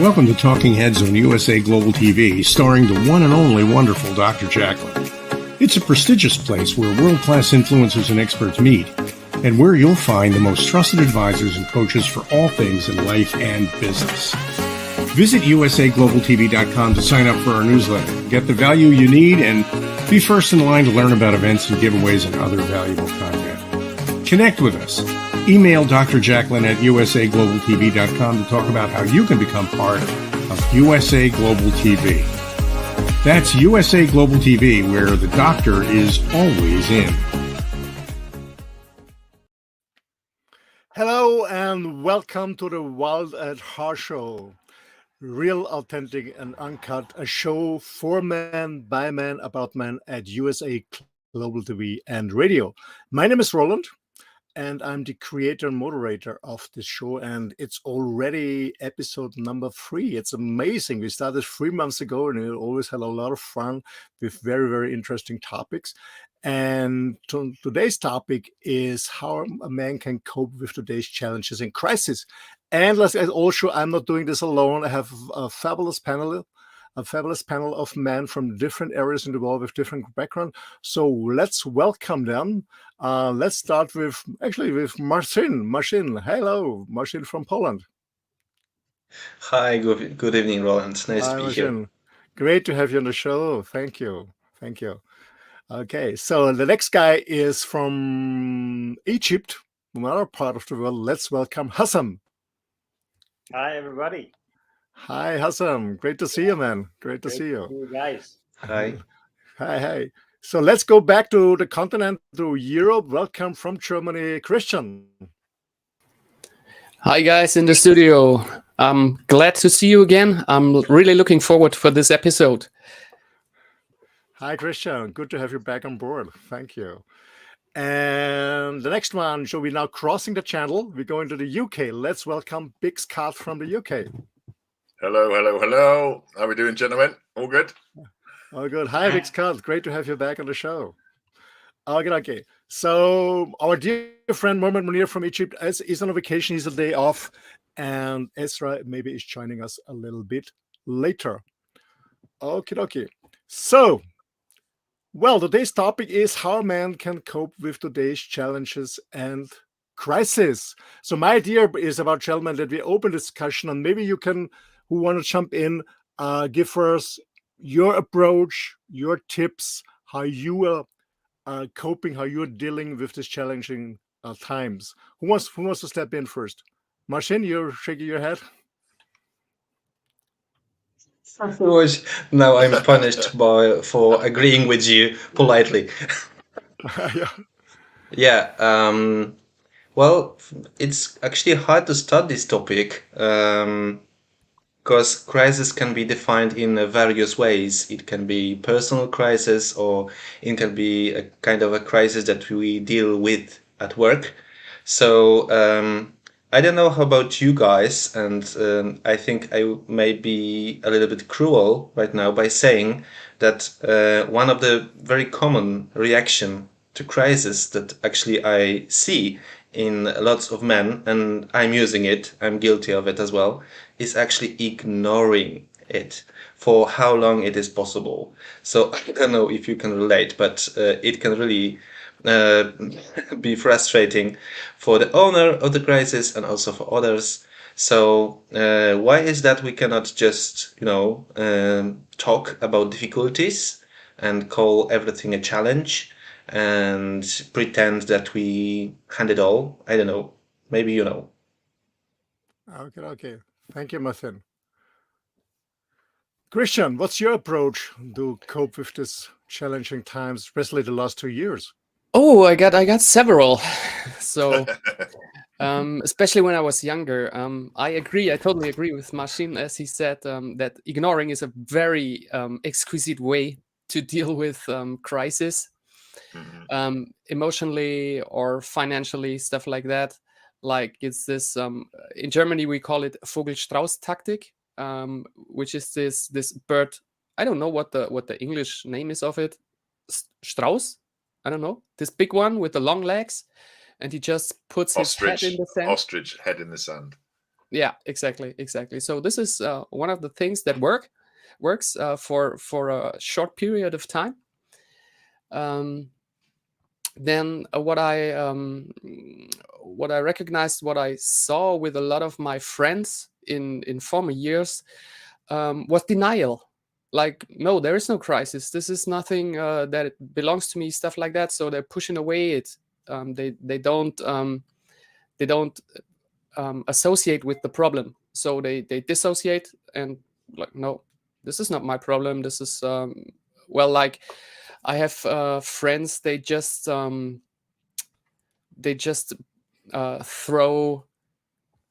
Welcome to Talking Heads on USA Global TV, starring the one and only wonderful Dr. Jacqueline. It's a prestigious place where world-class influencers and experts meet, and where you'll find the most trusted advisors and coaches for all things in life and business. Visit usaglobaltv.com to sign up for our newsletter, get the value you need, and be first in line to learn about events and giveaways and other valuable content. Connect with us. Email Dr. Jacqueline at usaglobaltv.com to talk about how you can become part of USA Global TV. That's USA Global TV, where the doctor is always in. Hello and welcome to the Wild at Heart Show. Real, authentic and uncut, a show for men, by men, about men at USA Global TV and Radio. My name is Roland and I'm the creator and moderator of this show, and it's already episode number 3. It's amazing. We started 3 months ago and we always had a lot of fun with very, very interesting topics. And today's topic is how a man can cope with today's challenges and crisis. And also, I'm not doing this alone. I have a fabulous panel of men from different areas in the world with different background. So let's welcome them. Let's start with Marcin. Marcin, hello, Marcin from Poland. Hi, good evening, Roland. Nice to be Marcin. here. Great to have you on the show. Thank you. Okay, so the next guy is from Egypt, another part of the world. Let's welcome Hazem. Hi, everybody. Hi, Hazem. Great to see you, man. Great to see you. You guys. Hi. Hi. So let's go back to the continent, to Europe. Welcome from Germany, Christian. Hi, guys in the studio. I'm glad to see you again. I'm really looking forward for this episode. Hi, Christian. Good to have you back on board. Thank you. And the next one, so we're now crossing the channel. We're going to the UK. Let's welcome Big Scott from the UK. Hello. How are we doing, gentlemen? All good? All good. Hi, Big Scott. Great to have you back on the show. Okay. So our dear friend Mohamed.Mounir from Egypt is on a vacation. He's a day off. And Ezra maybe is joining us a little bit later. Okay. So, well, today's topic is how a man can cope with today's challenges and crisis. So my idea is about, gentlemen, that we open discussion, and maybe you can, who want to jump in, give us your approach, your tips, how you are coping, how you're dealing with these challenging times. Who wants to step in first? Marcin, you're shaking your head. Otherwise, now I'm punished for agreeing with you politely. Yeah. Well, it's actually hard to start this topic because crisis can be defined in various ways. It can be personal crisis, or it can be a kind of a crisis that we deal with at work. So I don't know how about you guys, and I think I may be a little bit cruel right now by saying that one of the very common reaction to crisis that actually I see in lots of men, and I'm using it, I'm guilty of it as well, is actually ignoring it for how long it is possible. So I don't know if you can relate, but it can really be frustrating for the owner of the crisis and also for others. So why is that we cannot just, talk about difficulties and call everything a challenge and pretend that we hand it all? I don't know. Maybe you know. Okay. Thank you, Marcin. Christian, what's your approach to cope with this challenging times, especially the last 2 years? Oh, I got several. So, especially when I was younger, I totally agree with Marcin, as he said, that ignoring is a very exquisite way to deal with crisis, emotionally or financially, stuff like that. Like it's this, in Germany, we call it Vogelstrauß-Taktik, which is this bird. I don't know what the English name is of it. Strauss? I don't know. This big one with the long legs, and he just puts his head in the sand. Ostrich head in the sand. Yeah, exactly. So this is one of the things that works for a short period of time. Then what I recognized, what I saw with a lot of my friends in former years, was denial. Like, no, there is no crisis. This is nothing that belongs to me. Stuff like that. So they're pushing away it. They don't associate with the problem. So they dissociate and like, no, this is not my problem. This is well, like I have friends. They just throw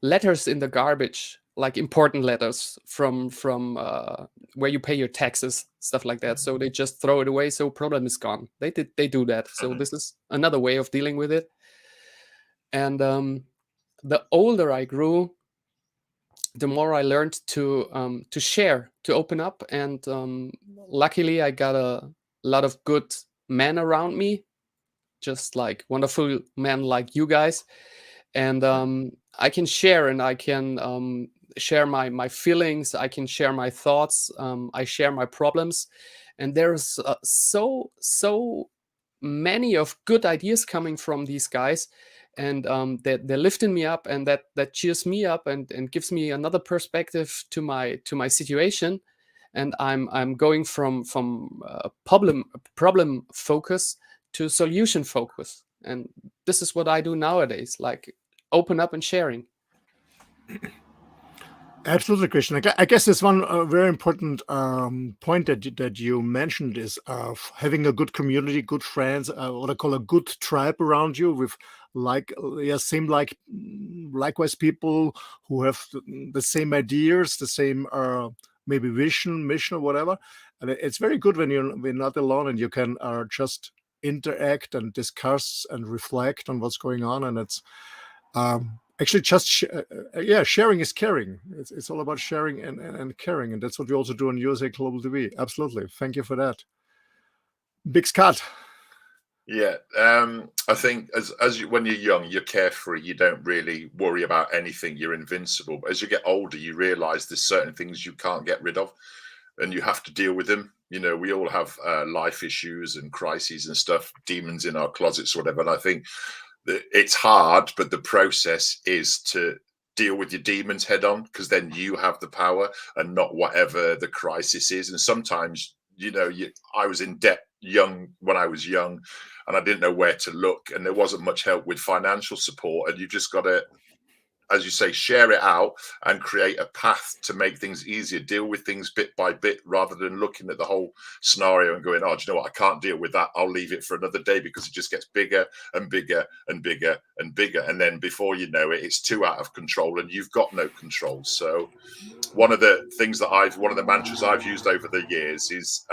letters in the garbage, like important letters from where you pay your taxes, stuff like that. So they just throw it away. So problem is gone. They do that. So this is another way of dealing with it. And the older I grew, the more I learned to share, to open up. And luckily, I got a lot of good men around me, just like wonderful men like you guys. And I can share, and I can share my feelings. I can share my thoughts. I share my problems. And there's so many of good ideas coming from these guys. And they're lifting me up, and that cheers me up and gives me another perspective to my situation. And I'm going from problem focus to solution focus. And this is what I do nowadays, like open up and sharing. Absolutely, Christian. I guess there's one very important point that you mentioned is having a good community, good friends, what I call a good tribe around you with likewise people who have the same ideas, the same maybe vision, mission, or whatever. And it's very good when you're not alone and you can just interact and discuss and reflect on what's going on. And it's actually just sharing is caring. It's all about sharing and caring, and that's what we also do on USA Global TV. Absolutely, thank you for that. Big Scott. Yeah, I think when you're young, you're carefree. You don't really worry about anything. You're invincible. But as you get older, you realize there's certain things you can't get rid of, and you have to deal with them. You know, we all have life issues and crises and stuff, demons in our closets, or whatever. And I think it's hard, but the process is to deal with your demons head on, because then you have the power and not whatever the crisis is. And sometimes, I was in debt when I was young, and I didn't know where to look, and there wasn't much help with financial support. And you just got to, as you say, share it out and create a path to make things easier, deal with things bit by bit, rather than looking at the whole scenario and going, oh, do you know what? I can't deal with that. I'll leave it for another day, because it just gets bigger and bigger and bigger and bigger. And then before you know it, it's too out of control and you've got no control. So one of the mantras I've used over the years is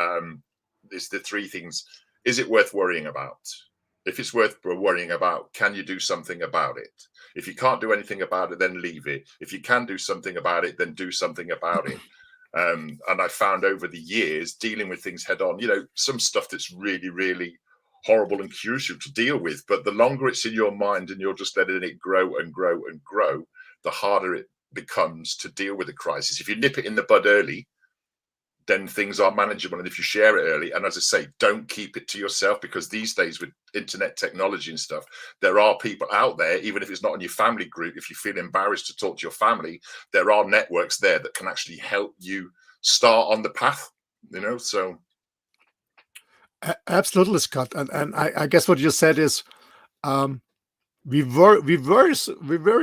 the three things. Is it worth worrying about? If it's worth worrying about, can you do something about it? If you can't do anything about it, then leave it. If you can do something about it, then do something about it. And I found over the years, dealing with things head on, some stuff that's really, really horrible and crucial to deal with. But the longer it's in your mind and you're just letting it grow and grow and grow, the harder it becomes to deal with the crisis. If you nip it in the bud early, then things are manageable. And if you share it early, and as I say, don't keep it to yourself, because these days with internet technology and stuff, there are people out there, even if it's not in your family group, if you feel embarrassed to talk to your family, there are networks there that can actually help you start on the path, so. Absolutely, Scott. And I guess what you said is, we worry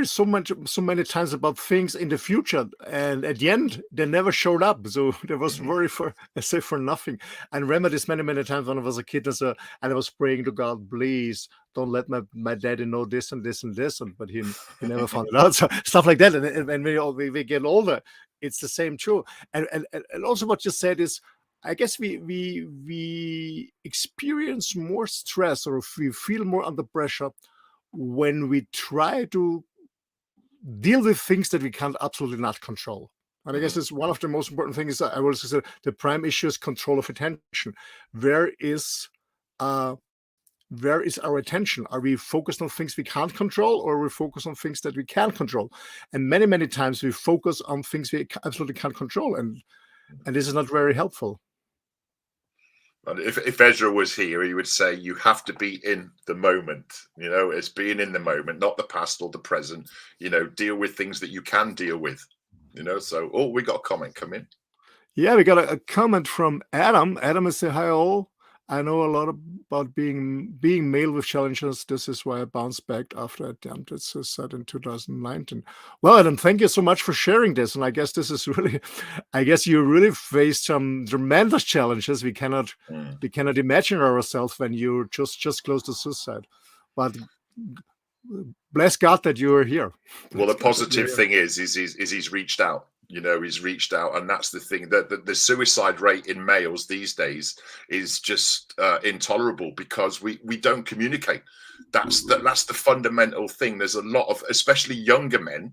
so many times about things in the future, and at the end they never showed up. So there was worry for nothing. And remember this many times when I was a kid, and I was praying to God, please don't let my daddy know this and this and this, but he never found it out. So stuff like that. And when we get older, it's the same too. And also what you said is, I guess we experience more stress, or we feel more under pressure when we try to deal with things that we can't absolutely not control. And I guess it's one of the most important things. I will say the prime issue is control of attention. Where is where is our attention? Are we focused on things we can't control, or are we focused on things that we can control? And many times we focus on things we absolutely can't control, and this is not very helpful. And if Ezra was here, he would say you have to be in the moment. You know, it's being in the moment, not the past or the present. You know, deal with things that you can deal with. You know, so we got a comment come in. Yeah, we got a comment from Adam. Adam is saying, hi all. I know a lot about being male with challenges. This is why I bounced back after I attempted suicide in 2019. Well, Adam, thank you so much for sharing this. And I guess this is really, I guess you really faced some tremendous challenges. We cannot imagine ourselves when you're just close to suicide. But bless God that you are here. Well, the positive thing is he's reached out. You know, he's reached out, and that's the thing, that the suicide rate in males these days is just intolerable, because we don't communicate. That's the fundamental thing. There's a lot of, especially younger men,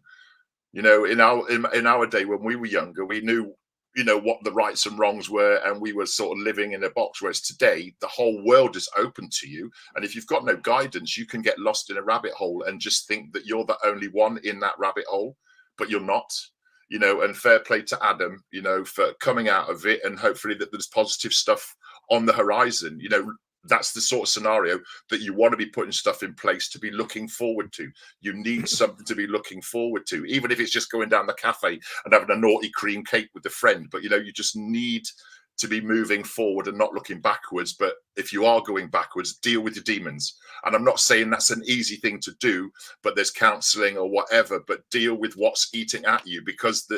you know, in our day when we were younger, we knew, you know, what the rights and wrongs were, and we were sort of living in a box. Whereas today, the whole world is open to you, and if you've got no guidance, you can get lost in a rabbit hole and just think that you're the only one in that rabbit hole, but you're not. You know, and fair play to Adam, you know, for coming out of it, and hopefully that there's positive stuff on the horizon. You know, that's the sort of scenario that you want to be putting stuff in place to be looking forward to. You need something to be looking forward to, even if it's just going down the cafe and having a naughty cream cake with a friend. But, you know, you just need to be moving forward and not looking backwards. But if you are going backwards, deal with your demons. And I'm not saying that's an easy thing to do, but there's counseling or whatever, but deal with what's eating at you, because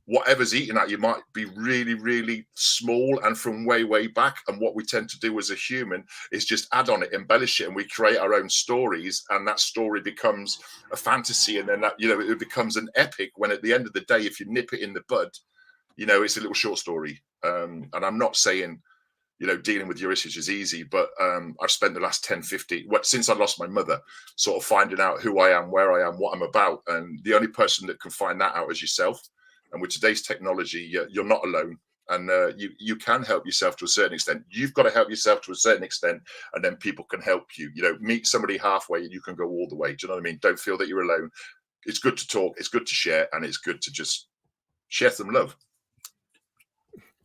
whatever's eating at you might be really, really small and from way back. And what we tend to do as a human is just add on it, embellish it, and we create our own stories, and that story becomes a fantasy, and then that, you know, it becomes an epic, when at the end of the day, if you nip it in the bud, you know, it's a little short story. And I'm not saying, you know, dealing with your issues is easy, but I've spent the last 10, 50, since I lost my mother, sort of finding out who I am, where I am, what I'm about. And the only person that can find that out is yourself. And with today's technology, you're not alone. And you can help yourself to a certain extent. You've got to help yourself to a certain extent, and then people can help you. You know, meet somebody halfway and you can go all the way. Do you know what I mean? Don't feel that you're alone. It's good to talk. It's good to share. And it's good to just share some love.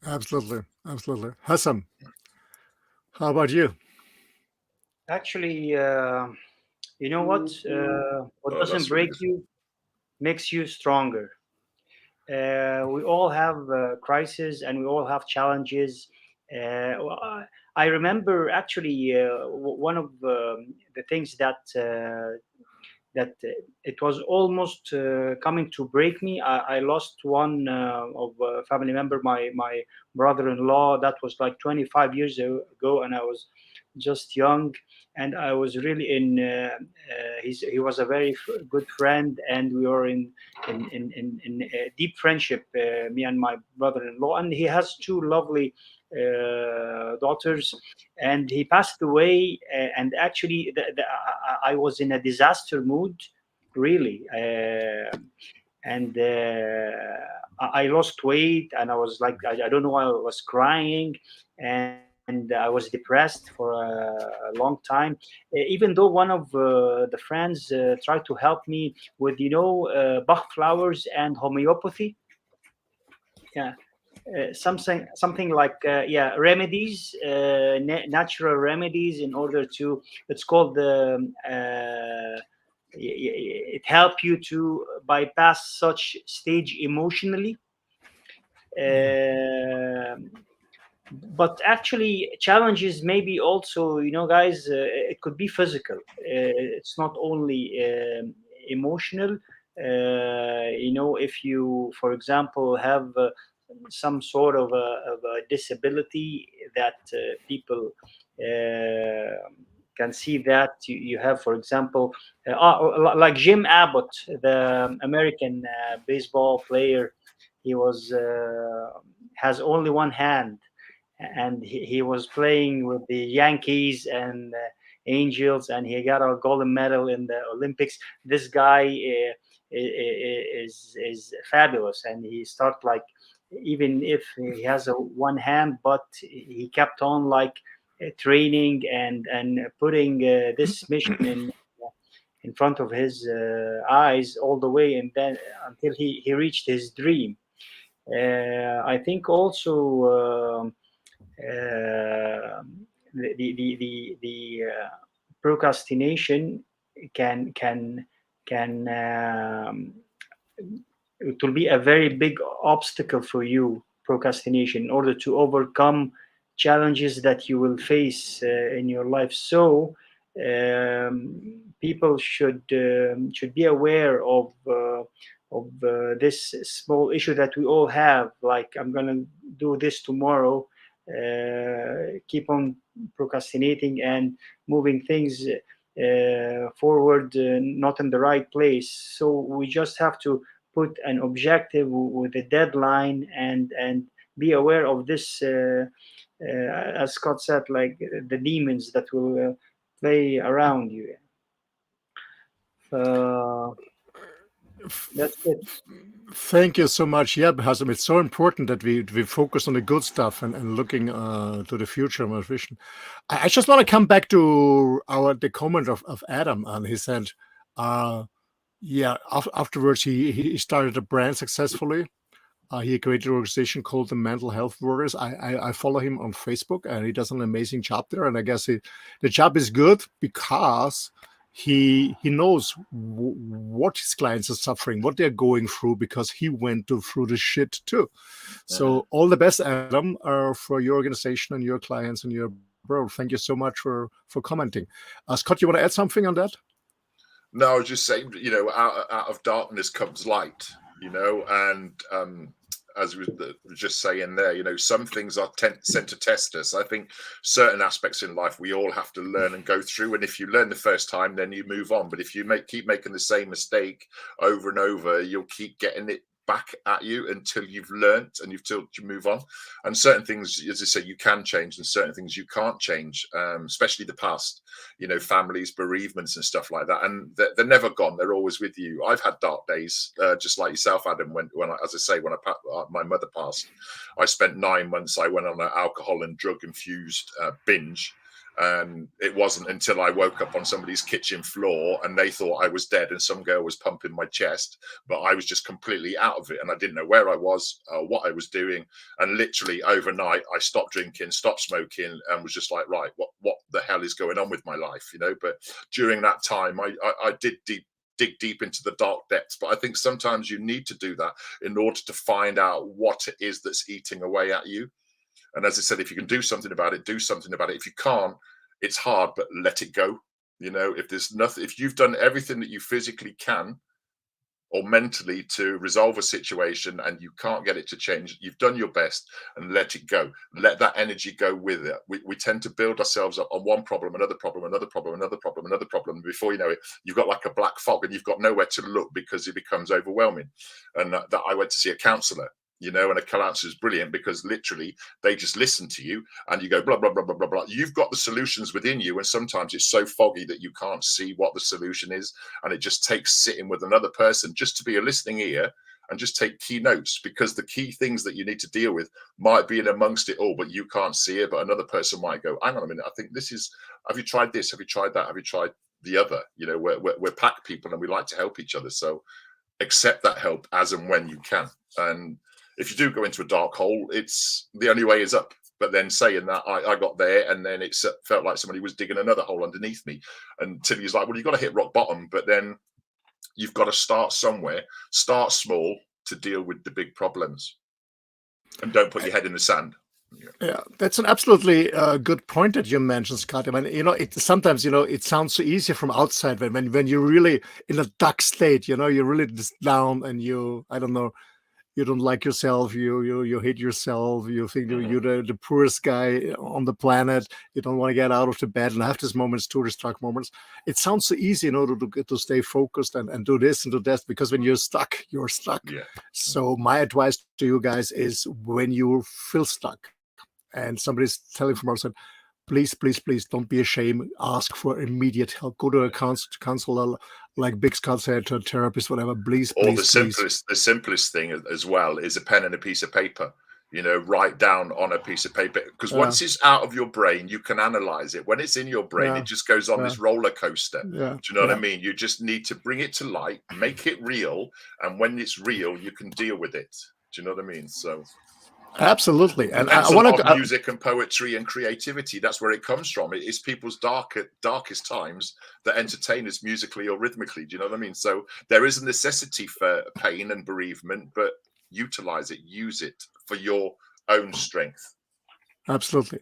Absolutely. Hazem, how about you? Actually, you know what? What doesn't break you makes you stronger. We all have crises, and we all have challenges. I remember actually one of the things that it was almost coming to break me. I lost one of a family member, my brother-in-law. That was like 25 years ago, and I was just young, and I was really in. He was a very good friend, and we were in deep friendship. Me and my brother-in-law, and he has two lovely daughters, and he passed away. And actually, I was in a disaster mood, really, and I lost weight, and I was like, I don't know why I was crying, and I was depressed for a long time. Even though one of the friends tried to help me with, you know, Bach flowers and homeopathy. Yeah. Something like remedies, natural remedies, in order to, it's called it help you to bypass such stage emotionally. But actually, challenges maybe also, you know, guys, it could be physical. It's not only emotional. You know, if you, for example, have some sort of a disability that people can see that you have, for example, like Jim Abbott, the American baseball player. He was has only one hand, and he was playing with the Yankees and Angels, and he got a gold medal in the Olympics. This guy is fabulous, and he started like, even if he has a one hand, but he kept on like training and putting this mission in front of his eyes all the way, and then until he reached his dream. I think also the procrastination can it will be a very big obstacle for you, procrastination, in order to overcome challenges that you will face in your life. So people should be aware of this small issue that we all have, like, I'm gonna do this tomorrow. Keep on procrastinating and moving things forward, not in the right place. So we just have to put an objective with a deadline and be aware of this, as Scott said, like the demons that will play around you. That's it. Thank you so much. Yeah, Hazem, it's so important that we focus on the good stuff and looking to the future of our vision. I just want to come back to the comment of Adam, and he said, afterwards he started a brand successfully. He created an organization called the Mental Health Warriors. I follow him on Facebook, and he does an amazing job there. And I guess the job is good because he knows what his clients are suffering, what they're going through, because he went through the shit too. So all the best, Adam, for your organization and your clients and your bro. Thank you so much for commenting. Scott, you want to add something on that? No, I was just saying, out of darkness comes light, and as we were just saying there, some things are sent to test us. I think certain aspects in life we all have to learn and go through. And if you learn the first time, then you move on. But if you keep making the same mistake over and over, you'll keep getting it back at you until you've learned and you move on. And certain things, as I say, you can change, and certain things you can't change, especially the past, families, bereavements and stuff like that. And they're never gone. They're always with you. I've had dark days, just like yourself, Adam, when my mother passed. I spent 9 months, I went on an alcohol and drug infused binge. And it wasn't until I woke up on somebody's kitchen floor and they thought I was dead and some girl was pumping my chest, but I was just completely out of it and I didn't know where I was, what I was doing. And literally overnight, I stopped drinking, stopped smoking, and was just like, right, what the hell is going on with my life? But during that time, I did dig deep into the dark depths. But I think sometimes you need to do that in order to find out what it is that's eating away at you. And as I said, if you can do something about it, do something about it. If you can't, it's hard, but let it go. If there's nothing, if you've done everything that you physically can or mentally to resolve a situation and you can't get it to change, you've done your best, and let it go. Let that energy go with it. We tend to build ourselves up on one problem, another problem, another problem, another problem, another problem. Before you know it, you've got like a black fog and you've got nowhere to look because it becomes overwhelming. And that I went to see a counselor. And a counselor is brilliant because literally they just listen to you and you go blah, blah, blah, blah, blah, blah. You've got the solutions within you. And sometimes it's so foggy that you can't see what the solution is. And it just takes sitting with another person just to be a listening ear and just take key notes, because the key things that you need to deal with might be in amongst it all, but you can't see it. But another person might go, hang on a minute, I think this is, have you tried this? Have you tried that? Have you tried the other? We're pack people and we like to help each other. So accept that help as and when you can. And if you do go into a dark hole, it's the only way is up. But then saying that, I got there and then it felt like somebody was digging another hole underneath me. And Tilly's like, well, you've got to hit rock bottom, but then you've got to start somewhere, start small to deal with the big problems, and don't put your head in the sand. Yeah, that's an absolutely good point that you mentioned, Scott. I mean, sometimes, it sounds so easy from outside when you're really in a dark state, you're really just down and I don't know, you don't like yourself, you hate yourself, you think you're the poorest guy on the planet, you don't want to get out of the bed, and I have these moments too, these dark moments. It sounds so easy in order to stay focused and do this and do that, because when you're stuck, you're stuck. Yeah. So my advice to you guys is, when you feel stuck and somebody's telling from outside, please don't be ashamed. Ask for immediate help. Go to a counselor, like Big Scott said, to a therapist, whatever. Please. The simplest thing as well is a pen and a piece of paper. write down on a piece of paper, because once it's out of your brain, you can analyze it. When it's in your brain, it just goes on this roller coaster. Do you know what I mean? You just need to bring it to light, make it real, and when it's real, you can deal with it. Do you know what I mean? So absolutely. And I want to music and poetry and creativity. That's where it comes from. It is people's darkest times that entertain us musically or rhythmically. Do you know what I mean? So there is a necessity for pain and bereavement, but utilize it, use it for your own strength. Absolutely.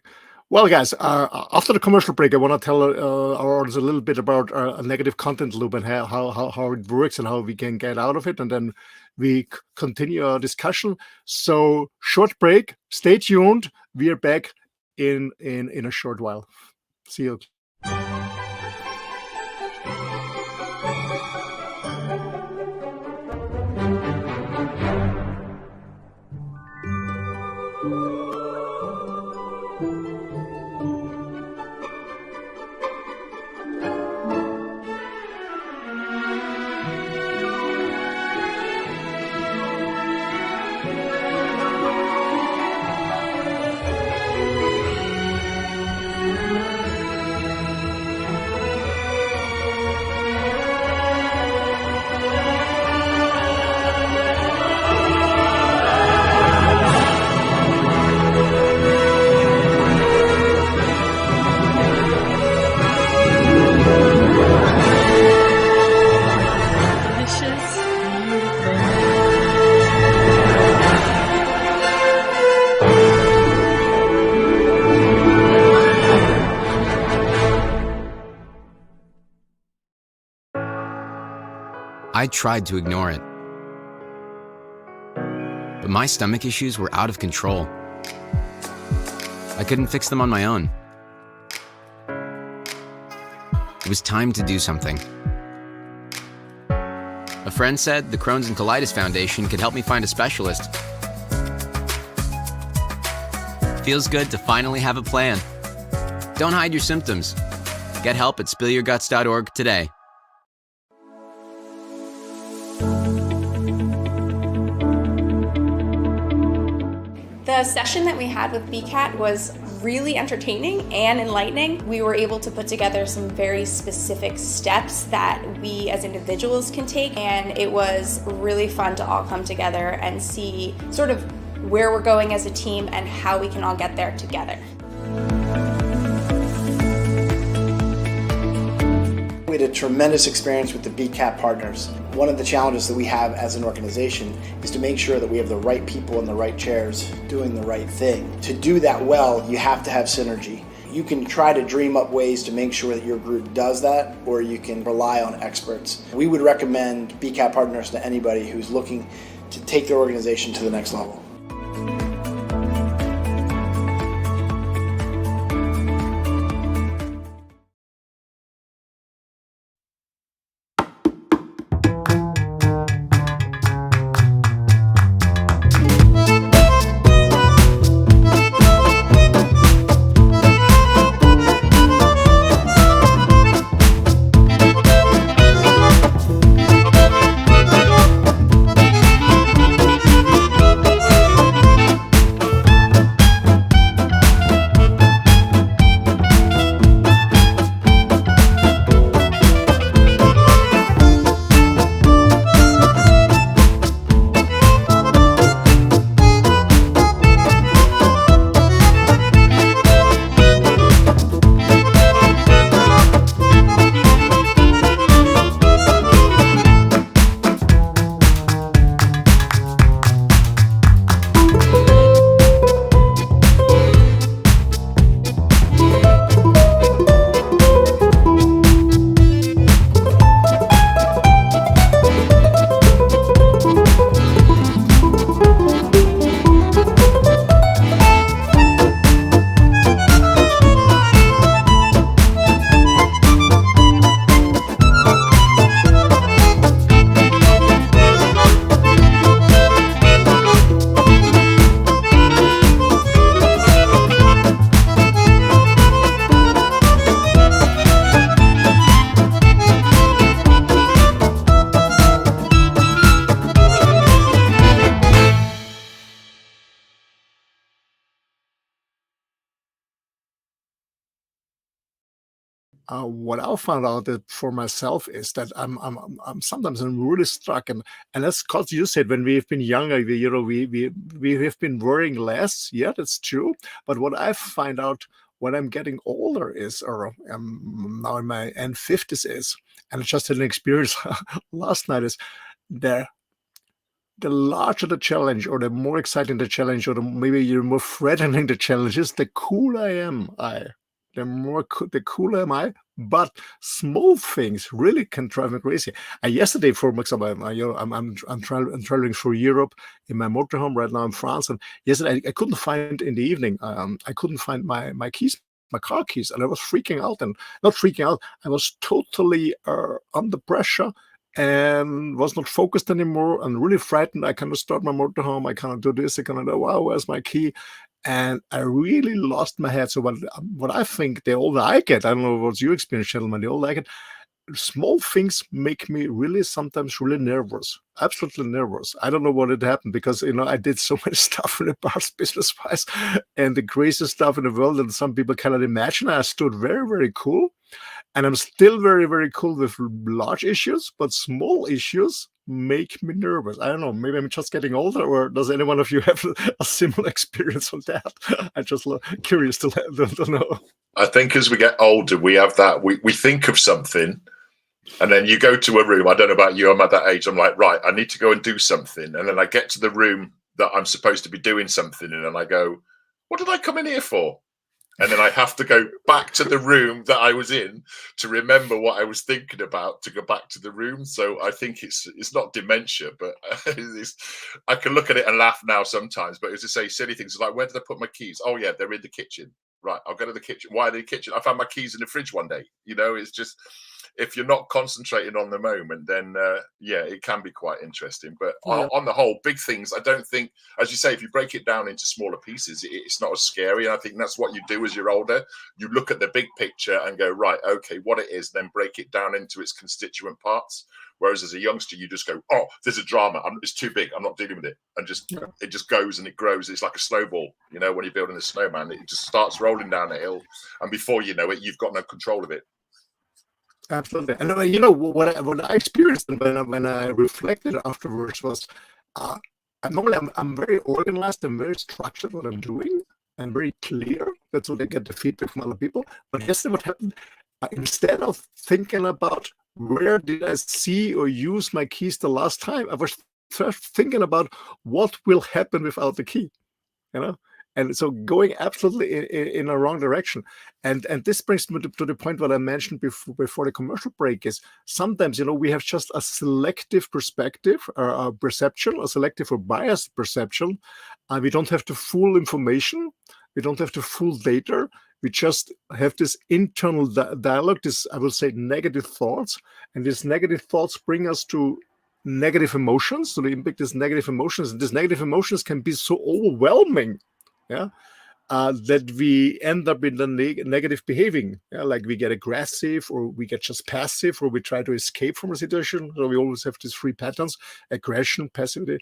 Well, guys, after the commercial break, I want to tell our audience a little bit about a negative content loop and how it works and how we can get out of it. And then we continue our discussion. So short break, stay tuned. We are back in a short while. See you. I tried to ignore it, but my stomach issues were out of control. I couldn't fix them on my own. It was time to do something. A friend said the Crohn's and Colitis Foundation could help me find a specialist. Feels good to finally have a plan. Don't hide your symptoms. Get help at spillyourguts.org today. The session that we had with BCAT was really entertaining and enlightening. We were able to put together some very specific steps that we as individuals can take, and it was really fun to all come together and see sort of where we're going as a team and how we can all get there together. We had a tremendous experience with the BCAT partners. One of the challenges that we have as an organization is to make sure that we have the right people in the right chairs doing the right thing. To do that well, you have to have synergy. You can try to dream up ways to make sure that your group does that, or you can rely on experts. We would recommend BCAT partners to anybody who's looking to take their organization to the next level. what I found out that for myself is that I'm sometimes really stuck, and that's because you said when we've been younger, we have been worrying less. Yeah, that's true. But what I find out when I'm getting older is, or I'm now in my end 50s is, and I just had an experience last night, is the larger the challenge, or the more exciting the challenge, or maybe you're more threatening the challenge is, the cooler I am. The cooler am I. But small things really can drive me crazy. Yesterday, for example, I'm traveling through Europe in my motorhome right now in France, and yesterday I couldn't find in the evening. I couldn't find my keys, my car keys, and I was freaking out. And not freaking out, I was totally under pressure and was not focused anymore and really frightened. I cannot start my motorhome. I cannot do this. I cannot do, wow, where's my key? And I really lost my head. So what I think, the older I get, I don't know what's your experience, gentlemen, the older I get, small things make me really sometimes really nervous, absolutely nervous. I don't know what had happened, because I did so much stuff in the past business-wise, and the craziest stuff in the world that some people cannot imagine. I stood very, very cool. And I'm still very, very cool with large issues, but small issues make me nervous. I don't know, maybe I'm just getting older, or does any one of you have a similar experience on that? I'm just curious to know. I think as we get older, we have that, we think of something, and then you go to a room. I don't know about you, I'm at that age, I'm like, right, I need to go and do something. And then I get to the room that I'm supposed to be doing something in, and I go, what did I come in here for? And then I have to go back to the room that I was in to remember what I was thinking about, to go back to the room. So I think it's not dementia, but I can look at it and laugh now sometimes. But as I say, silly things like, where did I put my keys? Oh yeah, they're in the kitchen. Right, I'll go to the kitchen. Why are they in the kitchen? I found my keys in the fridge one day. It's just, if you're not concentrating on the moment, then yeah, it can be quite interesting. But on the whole, big things, I don't think, as you say, if you break it down into smaller pieces, it's not as scary. And I think that's what you do as you're older. You look at the big picture and go, right, okay, what it is, then break it down into its constituent parts. Whereas as a youngster, you just go, oh, there's a drama. It's too big. I'm not dealing with it. And it just goes and it grows. It's like a snowball. When you're building a snowman, it just starts rolling down a hill. And before you know it, you've got no control of it. Absolutely. And what I experienced when I reflected afterwards was, normally I'm very organized and very structured what I'm doing, and very clear. That's what I get the feedback from other people. But yesterday, what happened? Instead of thinking about where did I see or use my keys the last time, I was first thinking about what will happen without the key. And so going absolutely in a wrong direction. And this brings me to the point what I mentioned before the commercial break is, sometimes, we have just a selective perspective or a perception, a selective or biased perception. We don't have the full information. We don't have the full data. We just have this internal dialogue, this, I will say, negative thoughts. And these negative thoughts bring us to negative emotions. So they impact these negative emotions. And these negative emotions can be so overwhelming, that we end up in the negative behaving, like we get aggressive, or we get just passive, or we try to escape from a situation. So we always have these three patterns: aggression, passivity,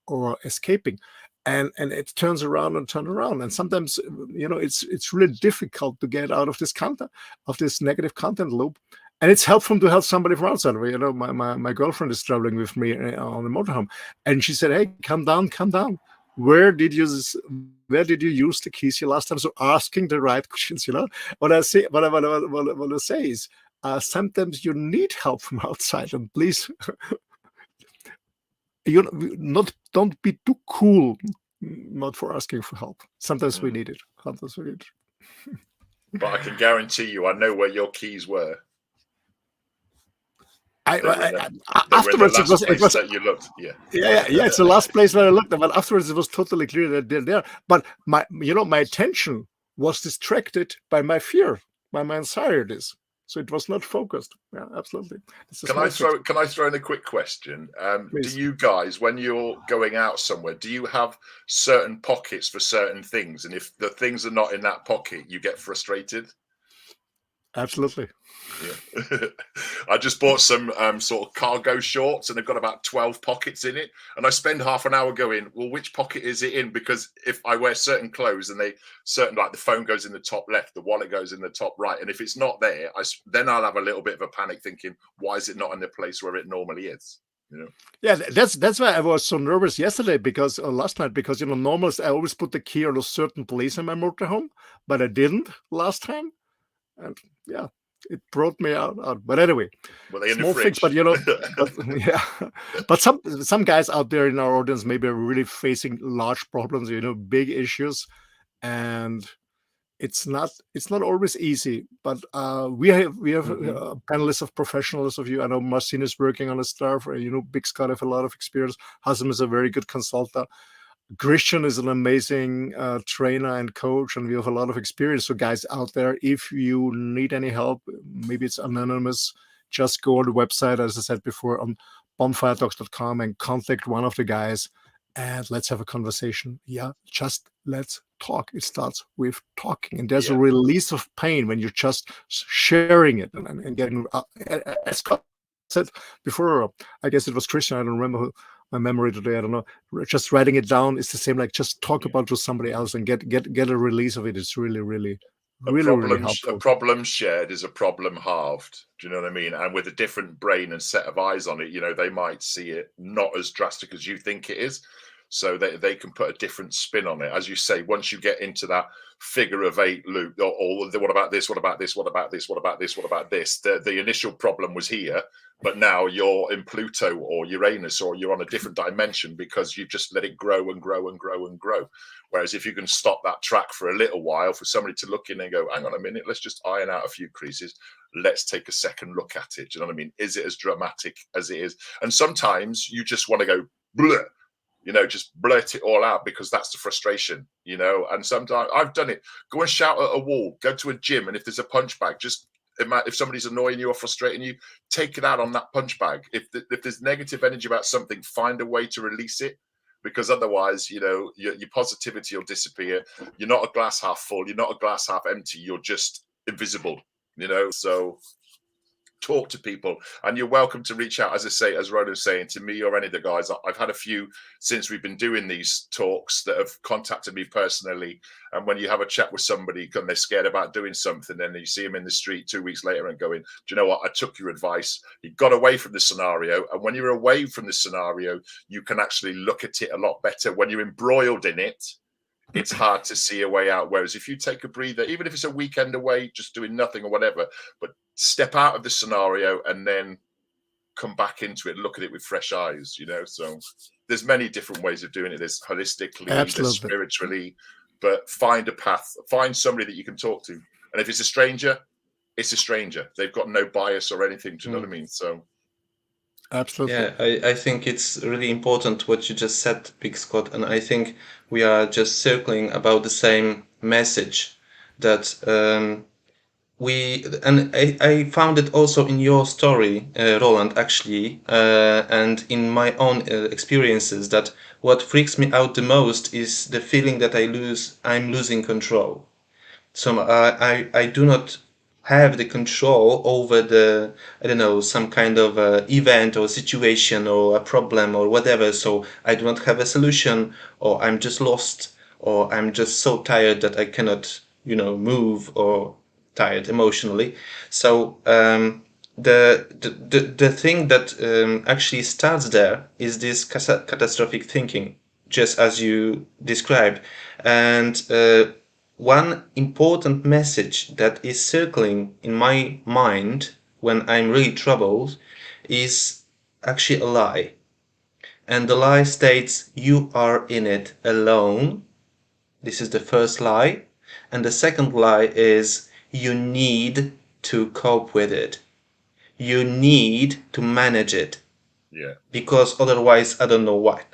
or escaping. And it turns around and turns around. And sometimes, it's really difficult to get out of this negative content loop. And it's helpful to help somebody from outside. My girlfriend is traveling with me on the motorhome, and she said, "Hey, calm down. Where did you use the keys here last time?" So asking the right questions. What I say is, sometimes you need help from outside, and please, don't be too cool, not for asking for help. Sometimes we need it. But I can guarantee you, I know where your keys were. Afterwards, it was that you looked. Yeah. It's the last place where I looked. But afterwards, it was totally clear that they're there. But my attention was distracted by my fear, by my anxieties. So it was not focused. Yeah, absolutely. Can I throw in a quick question? Do you guys, when you're going out somewhere, do you have certain pockets for certain things? And if the things are not in that pocket, you get frustrated? Absolutely. Yeah. I just bought some sort of cargo shorts, and they've got about 12 pockets in it. And I spend half an hour going, well, which pocket is it in? Because if I wear certain clothes and like the phone goes in the top left, the wallet goes in the top right. And if it's not there, then I'll have a little bit of a panic thinking, why is it not in the place where it normally is? You know? Yeah, that's why I was so nervous yesterday, because last night, because normally I always put the key on a certain place in my motorhome, but I didn't last time, and yeah, it brought me out. But anyway, Well, they in small the things. fridge. But yeah, but some guys out there in our audience maybe are really facing large problems, big issues, and it's not always easy, but we have panelists of professionals of you. I know Marcin is working on a stuff, Big Scott have a lot of experience. Hazem is a very good consultant. Christian is an amazing trainer and coach, and we have a lot of experience. So guys out there, if you need any help, maybe it's anonymous, just go on the website, as I said before, on bonfiretalks.com, and contact one of the guys, and let's have a conversation. Yeah, just let's talk. It starts with talking, and there's a release of pain when you're just sharing it and getting, as Scott said before, I guess it was Christian, I don't remember who, my memory today, I don't know, just writing it down is the same, like just talk about it to somebody else and get a release of it. It's really helpful. A problem shared is a problem halved. Do you know what I mean? And with a different brain and set of eyes on it, they might see it not as drastic as you think it is. So they can put a different spin on it. As you say, once you get into that figure of 8 loop, or what about this, what about this, what about this, what about this, what about this? The initial problem was here, but now you're in Pluto or Uranus, or you're on a different dimension because you've just let it grow and grow and grow and grow. Whereas if you can stop that track for a little while, for somebody to look in and go, hang on a minute, let's just iron out a few creases. Let's take a second look at it. Do you know what I mean? Is it as dramatic as it is? And sometimes you just want to go, bleh. Just blurt it all out, because that's the frustration, and sometimes I've done it. Go and shout at a wall, go to a gym, and if there's a punch bag, just if somebody's annoying you or frustrating you, take it out on that punch bag. If there's negative energy about something, find a way to release it, because otherwise, your positivity will disappear. You're not a glass half full, you're not a glass half empty, you're just invisible, so talk to people, and you're welcome to reach out, as I say, as Roland's saying, to me or any of the guys. I've had a few since we've been doing these talks that have contacted me personally, and when you have a chat with somebody and they're scared about doing something, then you see them in the street 2 weeks later and going, do you know what, I took your advice, you got away from the scenario. And when you're away from the scenario, you can actually look at it a lot better. When you're embroiled in it, it's hard to see a way out. Whereas if you take a breather, even if it's a weekend away, just doing nothing or whatever, but step out of the scenario and then come back into it, look at it with fresh eyes, So there's many different ways of doing it. There's holistically, there's spiritually, but find a path, find somebody that you can talk to. And if it's a stranger, it's a stranger. They've got no bias or anything. Do you know what I mean? So absolutely. Yeah, I think it's really important what you just said, Big Scott, and I think we are just circling about the same message, that I found it also in your story, Roland, actually, and in my own experiences, that what freaks me out the most is the feeling that I'm losing control. So I do not have the control over the, I don't know, some kind of event or situation or a problem or whatever. So I do not have a solution, or I'm just lost, or I'm just so tired that I cannot, move, or tired emotionally. So the thing that actually starts there is this catastrophic thinking, just as you described. And one important message that is circling in my mind when I'm really troubled is actually a lie. And the lie states, you are in it alone. This is the first lie. And the second lie is, you need to cope with it. You need to manage it. Yeah. Because otherwise, I don't know what.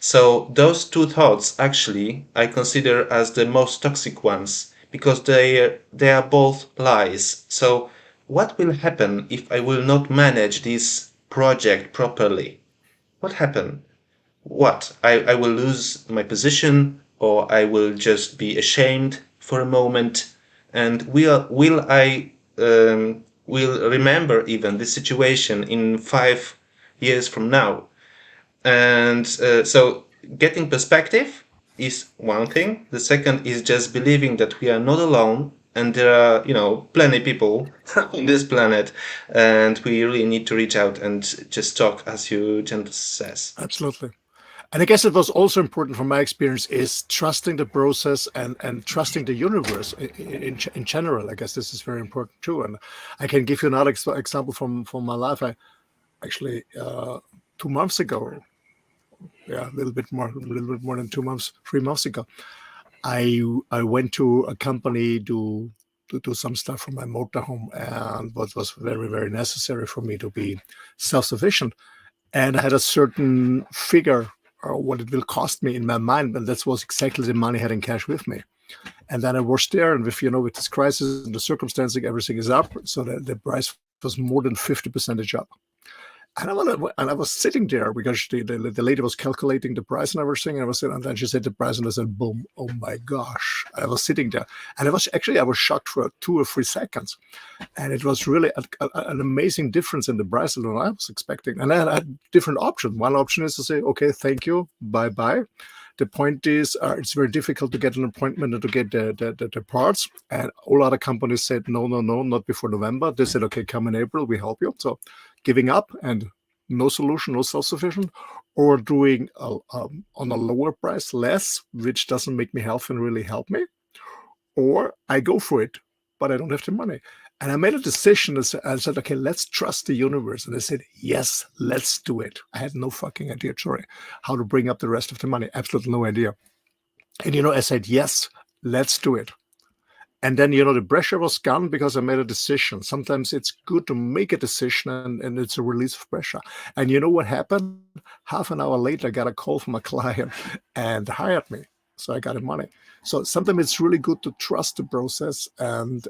So those two thoughts, actually, I consider as the most toxic ones, because they are both lies. So what will happen if I will not manage this project properly? What happen? What? I will lose my position, or I will just be ashamed for a moment? And will I will remember even this situation in 5 years from now. And so getting perspective is one thing. The second is just believing that we are not alone, and there are, plenty people on this planet, and we really need to reach out and just talk, as you gently says. Absolutely. And I guess it was also important from my experience is trusting the process and trusting the universe in general. I guess this is very important too. And I can give you another example from my life. I actually 2 months ago, a little bit more than 2 months, 3 months ago, I went to a company to do some stuff for my motorhome, and what was very, very necessary for me to be self-sufficient. And I had a certain figure or what it will cost me in my mind, and that was exactly the money I had in cash with me. And then I was there, and with this crisis and the circumstances, everything is up, so the price was more than 50% up. And I was sitting there because the lady was calculating the price and everything, and then she said the price, and I said, boom, oh my gosh. I was sitting there, and I was shocked for 2 or 3 seconds. And it was really an amazing difference in the price than I was expecting. And I had different options. One option is to say, okay, thank you, bye-bye. The point is, it's very difficult to get an appointment and to get the parts. And all other companies said, no, not before November. They said, okay, come in April, we help you. So giving up and no solution, no self-sufficient, or doing on a lower price, less, which doesn't make me healthy and really help me, or I go for it, but I don't have the money. And I made a decision. I said, okay, let's trust the universe. And I said, yes, let's do it. I had no fucking idea, sorry, how to bring up the rest of the money. Absolutely no idea. And, I said, yes, let's do it. And then, the pressure was gone because I made a decision. Sometimes it's good to make a decision and it's a release of pressure. And you know what happened? Half an hour later, I got a call from a client and hired me. So I got the money. So sometimes it's really good to trust the process and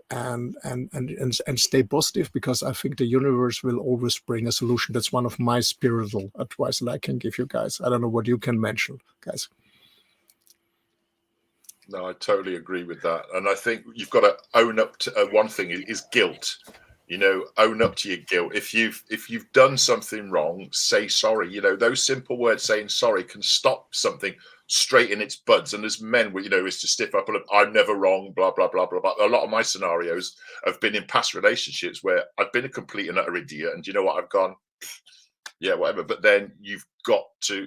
stay positive, because I think the universe will always bring a solution. That's one of my spiritual advice that I can give you guys. I don't know what you can mention, guys. No, I totally agree with that. And I think you've got to own up to one thing is guilt. Own up to your guilt. If you've done something wrong, say sorry. Those simple words saying sorry can stop something straight in its buds. And as men, is to stiff up and I'm never wrong, blah, blah, blah, blah, blah. A lot of my scenarios have been in past relationships where I've been a complete and utter idiot. And you know what? I've gone, yeah, whatever. But then you've got to,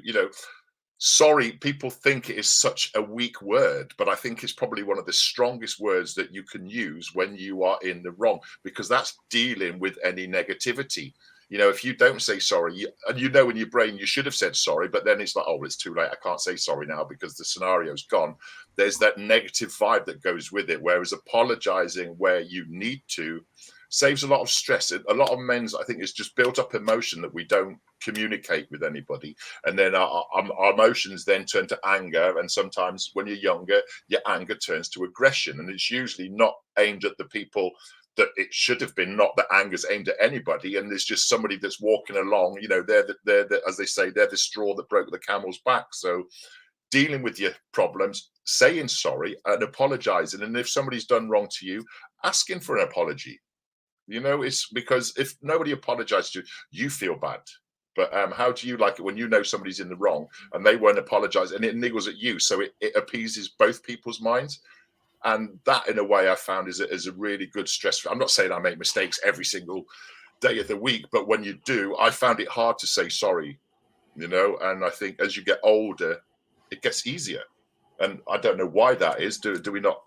sorry, people think it is such a weak word, but I think it's probably one of the strongest words that you can use when you are in the wrong, because that's dealing with any negativity. If you don't say sorry, and in your brain you should have said sorry, but then it's like, oh, it's too late. I can't say sorry now because the scenario's gone. There's that negative vibe that goes with it, whereas apologizing where you need to saves a lot of stress. A lot of men's, I think, is just built up emotion that we don't communicate with anybody. And then our emotions then turn to anger. And sometimes when you're younger, your anger turns to aggression. And it's usually not aimed at the people that it should have been, not that anger's aimed at anybody. And there's just somebody that's walking along, they're as they say, they're the straw that broke the camel's back. So dealing with your problems, saying sorry and apologizing. And if somebody's done wrong to you, asking for an apology. It's because if nobody apologizes to you, you feel bad. But how do you like it when somebody's in the wrong and they won't apologize and it niggles at you? So it appeases both people's minds. And that, in a way, I found is a really good stress. I'm not saying I make mistakes every single day of the week, but when you do, I found it hard to say sorry, and I think as you get older, it gets easier. And I don't know why that is. Do we not...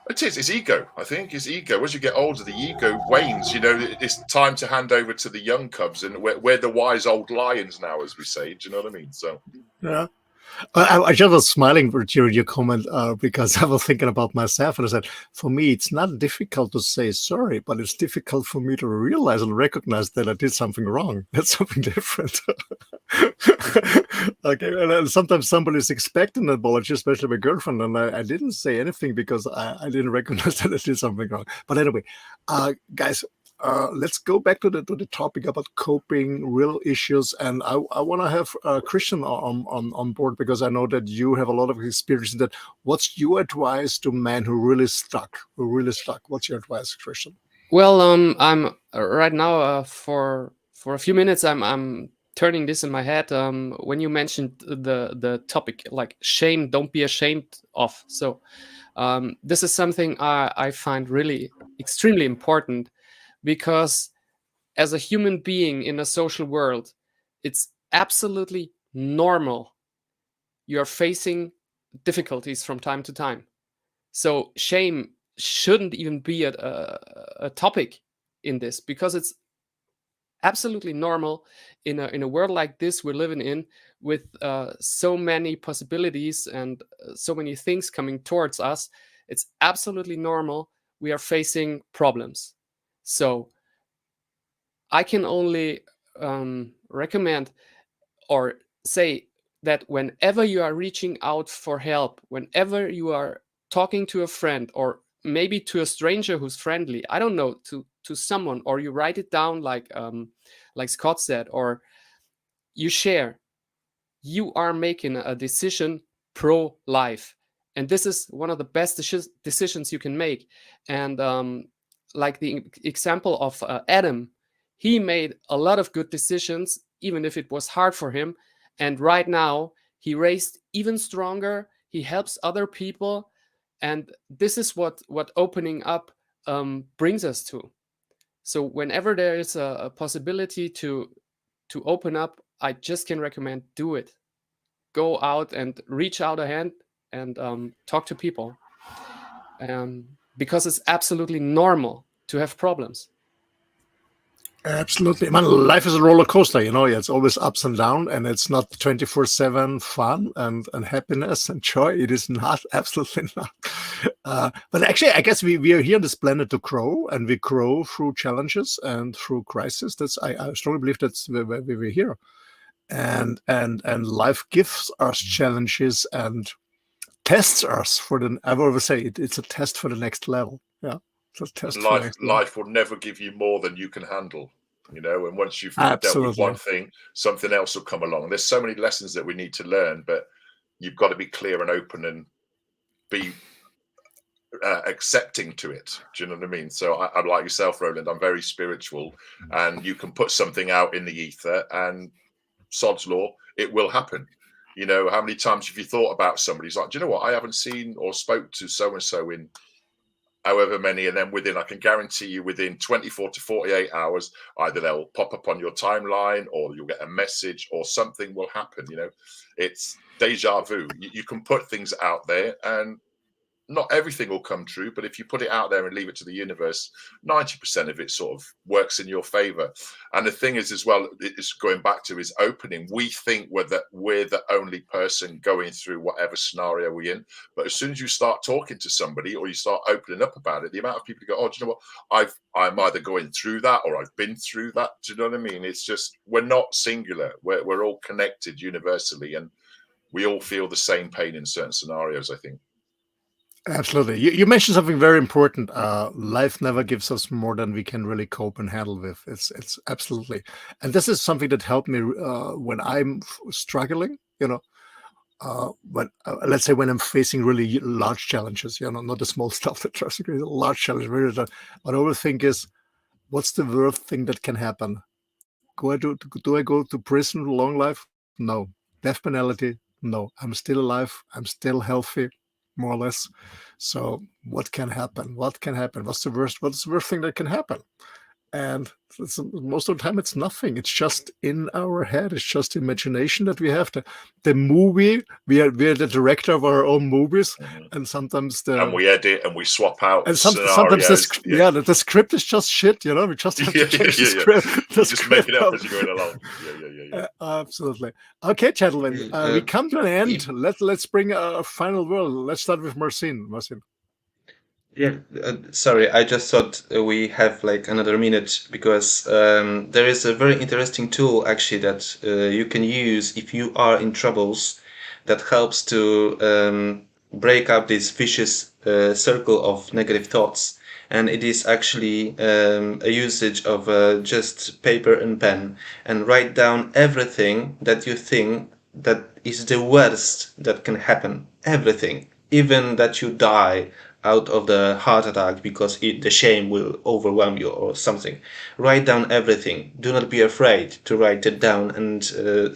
It's ego. I think it's ego. As you get older, the ego wanes. It's time to hand over to the young cubs, and we're the wise old lions now, as we say. Do you know what I mean? So, yeah. I just was smiling during your comment because I was thinking about myself, and I said, for me, it's not difficult to say sorry, but it's difficult for me to realize and recognize that I did something wrong. That's something different. Okay, and sometimes somebody is expecting an apology, especially my girlfriend, and I didn't say anything because I didn't recognize that I did something wrong. But anyway, guys, let's go back to the topic about coping, real issues, and I want to have Christian on board, because I know that you have a lot of experience in that. What's your advice to men who really stuck? What's your advice, Christian? Well, I'm right now for a few minutes. I'm turning this in my head. When you mentioned the topic like shame, don't be ashamed of. So this is something I find really extremely important, because as a human being in a social world, it's absolutely normal. You're facing difficulties from time to time. So shame shouldn't even be a topic in this, because it's absolutely normal in a world like this we're living in, with so many possibilities and so many things coming towards us. It's absolutely normal. We are facing problems. So I can only recommend or say that whenever you are reaching out for help, whenever you are talking to a friend, or maybe to a stranger who's friendly, I don't know, to someone, or you write it down like Scott said, or you share, you are making a decision pro-life. And this is one of the best decisions you can make. And like the example of Adam, he made a lot of good decisions, even if it was hard for him. And right now, he raised even stronger. He helps other people. And this is what opening up brings us to. So whenever there is a possibility to open up, I just can recommend do it. Go out and reach out a hand and talk to people. Because it's absolutely normal to have problems. Absolutely. Man, life is a roller coaster, you know. It's always ups and downs, and it's not 24/7 fun and happiness and joy. It is not, absolutely not. But actually, I guess we are here on this planet to grow, and we grow through challenges and through crisis. I strongly believe that's why we're here. And life gives us challenges and tests us I always say it's a test for the next level. Yeah. Life will never give you more than you can handle, you know, and once you've dealt with one thing, something else will come along. There's so many lessons that we need to learn, but you've got to be clear and open and be accepting to it. Do you know what I mean? So I'm like yourself, Roland, I'm very spiritual, and you can put something out in the ether and sod's law, it will happen. You know, how many times have you thought about somebody who's like, do you know what, I haven't seen or spoke to so-and-so in however many, and then I can guarantee you within 24 to 48 hours, either they'll pop up on your timeline, or you'll get a message, or something will happen. You know, it's deja vu. You can put things out there, and not everything will come true, but if you put it out there and leave it to the universe, 90% of it sort of works in your favor. And the thing is, as well, it's going back to is opening. We think we're the only person going through whatever scenario we're in. But as soon as you start talking to somebody, or you start opening up about it, the amount of people go, oh, do you know what? I'm either going through that, or I've been through that. Do you know what I mean? It's just, we're not singular. We're all connected universally, and we all feel the same pain in certain scenarios, I think. Absolutely. You mentioned something very important. Life never gives us more than we can really cope and handle with. It's absolutely. And this is something that helped me when I'm struggling, you know, let's say when I'm facing really large challenges, you know, not the small stuff that tries to create a large challenge. What I always think is, what's the worst thing that can happen? Do I go to prison, long life? No. Death penalty? No. I'm still alive. I'm still healthy, more or less. So what can happen? What can happen? What's the worst thing that can happen? And most of the time it's nothing. It's just in our head. It's just imagination that we have. The movie, we are the director of our own movies, and sometimes and we edit and we swap out. And sometimes the script is just shit. You know, we just have to change the script. Just make it up as you're going along. Yeah. Absolutely. Okay, gentlemen, we come to an end. Let's bring a final word. Let's start with Marcin. Yeah, sorry, I just thought we have like another minute, because there is a very interesting tool actually that you can use if you are in troubles, that helps to break up this vicious circle of negative thoughts. and it is actually a usage of just paper and pen, and write down everything that you think that is the worst that can happen. Everything, even that you die out of the heart attack because the shame will overwhelm you or something. Write down everything. Do not be afraid to write it down and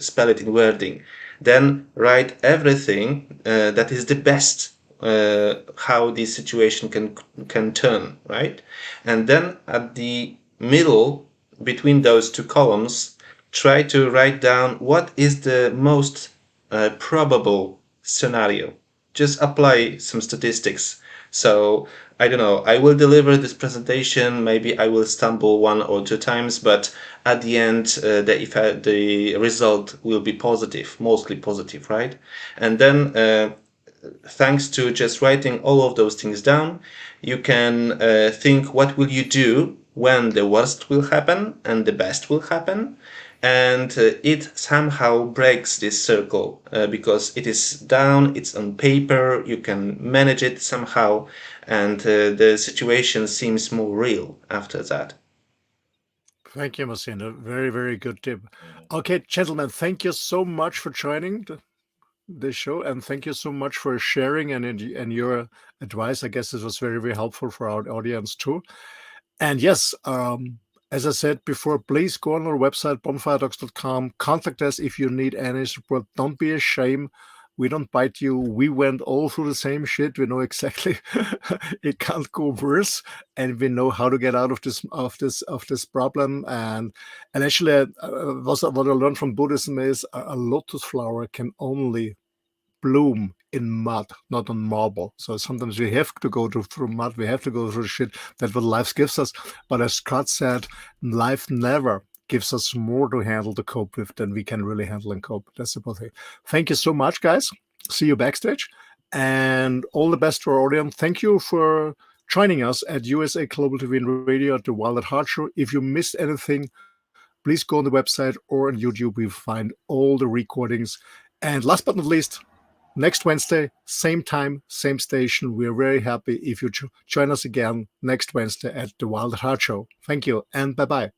spell it in wording. Then write everything that is the best, how this situation can turn, right? And then at the middle, between those two columns, try to write down what is the most probable scenario. Just apply some statistics. So, I don't know, I will deliver this presentation, maybe I will stumble 1 or 2 times, but at the end, the result will be positive, mostly positive, right? And then, thanks to just writing all of those things down, you can think what will you do when the worst will happen and the best will happen. And it somehow breaks this circle because it is down, it's on paper, you can manage it somehow, and the situation seems more real after that. Thank you, Marcin. A very, very good tip. Okay, gentlemen, thank you so much for joining the show, and thank you so much for sharing and your advice. I guess this was very, very helpful for our audience too. And yes, as I said before, please go on our website, bonfiredocs.com. Contact us if you need any support. Don't be ashamed. We don't bite you. We went all through the same shit. We know exactly it can't go worse, and we know how to get out of this problem. And actually, what I learned from Buddhism is a lotus flower can only bloom in mud, not on marble. So sometimes we have to go through mud. We have to go through shit. That's what life gives us. But as Scott said, life never gives us more to handle, to cope with than we can really handle and cope. That's the whole thing. Thank you so much, guys. See you backstage. And all the best to our audience. Thank you for joining us at USA Global TV and Radio at the Wild at Heart Show. If you missed anything, please go on the website or on YouTube. You'll find all the recordings. And last but not least, next Wednesday, same time, same station. We're very happy if you join us again next Wednesday at the Wild at Heart Show. Thank you and bye-bye.